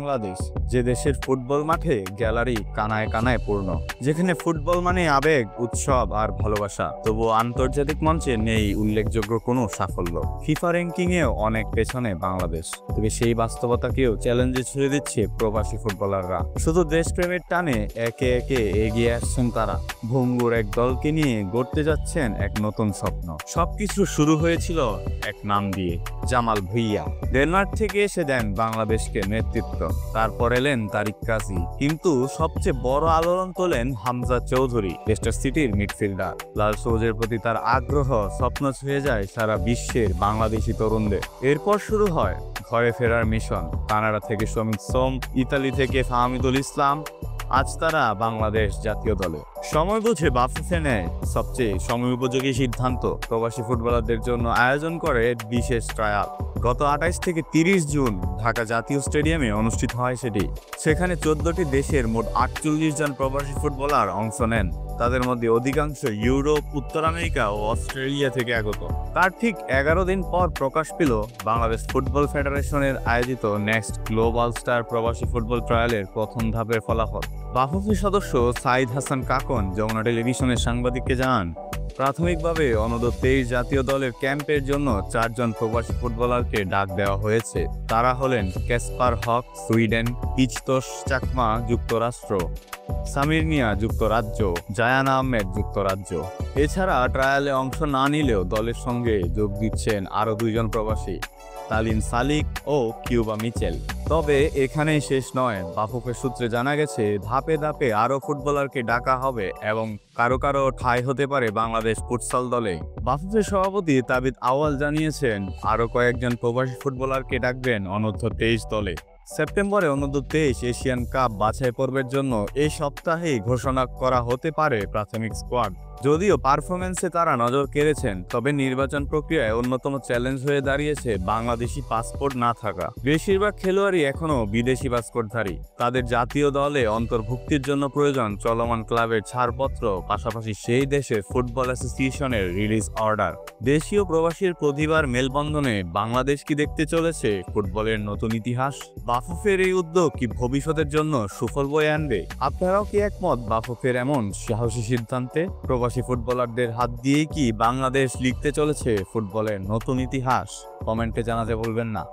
বাংলাদেশ, যে দেশের ফুটবল মাঠে গ্যালারি কানায় কানায় পূর্ণ, যেখানে ফুটবল মানে আবেগ, উৎসব আর ভালোবাসা, তবুও আন্তর্জাতিক মঞ্চে নেই উল্লেখযোগ্য কোনো সাফল্য। ফিফা র্যাঙ্কিংয়েও অনেক পেছনে বাংলাদেশ। তবে সেই বাস্তবতাকেও চ্যালেঞ্জে ছুড়ে দিচ্ছে প্রবাসী ফুটবলাররা। শুধু দেশপ্রেমের টানে একে একে এগিয়ে আসছেন তারা। ভঙ্গুর এক দলকে নিয়ে গড়তে যাচ্ছেন এক নতুন স্বপ্ন। সবকিছু শুরু হয়েছিল এক নাম দিয়ে, জামাল ভুঁইয়া। ডেনমার্ক থেকে এসে দেন বাংলাদেশকে নেতৃত্ব। তারপর এলেন তারিক কাজী, কিন্তু সবচেয়ে বড় আলোড়ন তোলেন হামজা চৌধুরী, লেস্টার সিটির মিডফিল্ডার। লাল সবুজের প্রতি তার আগ্রহ স্বপ্ন ছুঁয়ে যায় সারা বিশ্বের বাংলাদেশি তরুণদের। এরপর শুরু হয় ঘরে ফেরার মিশন। কানাডা থেকে শমিক সোম, ইতালি থেকে ফাহমিদুল ইসলাম, আজ তারা বাংলাদেশ জাতীয় দলে। সময় বুঝে বাফুফে নেয় সবচেয়ে সময় উপযোগী সিদ্ধান্ত। প্রবাসী ফুটবলারদের জন্য আয়োজন করে বিশেষ ট্রায়াল। গত 28 থেকে 30 জুন ঢাকা জাতীয় স্টেডিয়ামে অনুষ্ঠিত হয় সেটি। সেখানে 14টি দেশের মোট 48 জন প্রবাসী ফুটবলার অংশ নেন। তাদের মধ্যে অধিকাংশ ইউরোপ, উত্তর আমেরিকা ও অস্ট্রেলিয়া থেকে আগত। তার ঠিক 11 দিন পর প্রকাশ পেল বাংলাদেশ ফুটবল ফেডারেশনের আয়োজিত নেক্সট গ্লোবাল স্টার প্রবাসী ফুটবল ট্রায়ালের প্রথম ধাপের ফলাফল। বাফুফে সদস্য সাইদ হাসান কাকন যমুনা টেলিভিশনের সাংবাদিককে জানান, প্রাথমিকভাবে অনূর্ধ্ব 23 জাতীয় দলের ক্যাম্পের জন্য 4 জন প্রবাসী ফুটবলারকে ডাক দেওয়া হয়েছে। তারা হলেন ক্যাসপার হক, সুইডেন; পিচতোষ চাকমা, যুক্তরাষ্ট্র; সামির মিয়া, যুক্তরাজ্য; জায়ান আহমেদ, যুক্তরাজ্য। এছাড়া ট্রায়ালে অংশ না নিলেও দলের সঙ্গে যোগ দিচ্ছেন আরও 2 জন প্রবাসী, তালিন সালিক ও কিউবা মিচেল। তবে এখানেই শেষ নয়। বাফুফের সূত্রে জানা গেছে, ধাপে ধাপে আরও ফুটবলারকে ডাকা হবে এবং কারো কারো ঠাঁই হতে পারে বাংলাদেশ ফুটসাল দলে। বাফুফের সভাপতি তাবিদ আওয়াল জানিয়েছেন, আরও কয়েকজন প্রবাসী ফুটবলারকে ডাকবেন অনূর্ধ্ব 23 দলে। সেপ্টেম্বরে অনূর্ধ্ব 23 এশিয়ান কাপ বাছাই পর্বের জন্য এই সপ্তাহেই ঘোষণা করা হতে পারে প্রাথমিক স্কোয়াড। যদিও পারফরমেন্সে তারা নজর কেড়েছেন, তবে নির্বাচন প্রক্রিয়ায় অন্যতম চ্যালেঞ্জ হয়ে দাঁড়িয়েছে বাংলাদেশি পাসপোর্ট না থাকা। বেশিরভাগ খেলোয়াড়ই এখনও বিদেশি পাসপোর্টধারী। তাদের জাতীয় দলে অন্তর্ভুক্তির জন্য প্রয়োজন চলমান ক্লাবের ছাড়পত্র, পাশাপাশি সেই দেশের ফুটবল অ্যাসোসিয়েশনের রিলিজ অর্ডার। দেশীয় প্রবাসীর প্রতিবার মেলবন্ধনে বাংলাদেশ কি দেখতে চলেছে ফুটবলের নতুন ইতিহাস? বাফুফের এই উদ্যোগ কি ভবিষ্যতের জন্য সুফল বয়ে আনবে? আপনারাও কি একমত বাফুফের এমন সাহসী সিদ্ধান্তে? প্রবাসী ফুটবলারদের হাত দিয়েই কি বাংলাদেশ লিখতে চলেছে ফুটবলের নতুন ইতিহাস? কমেন্টে জানাতে ভুলবেন না।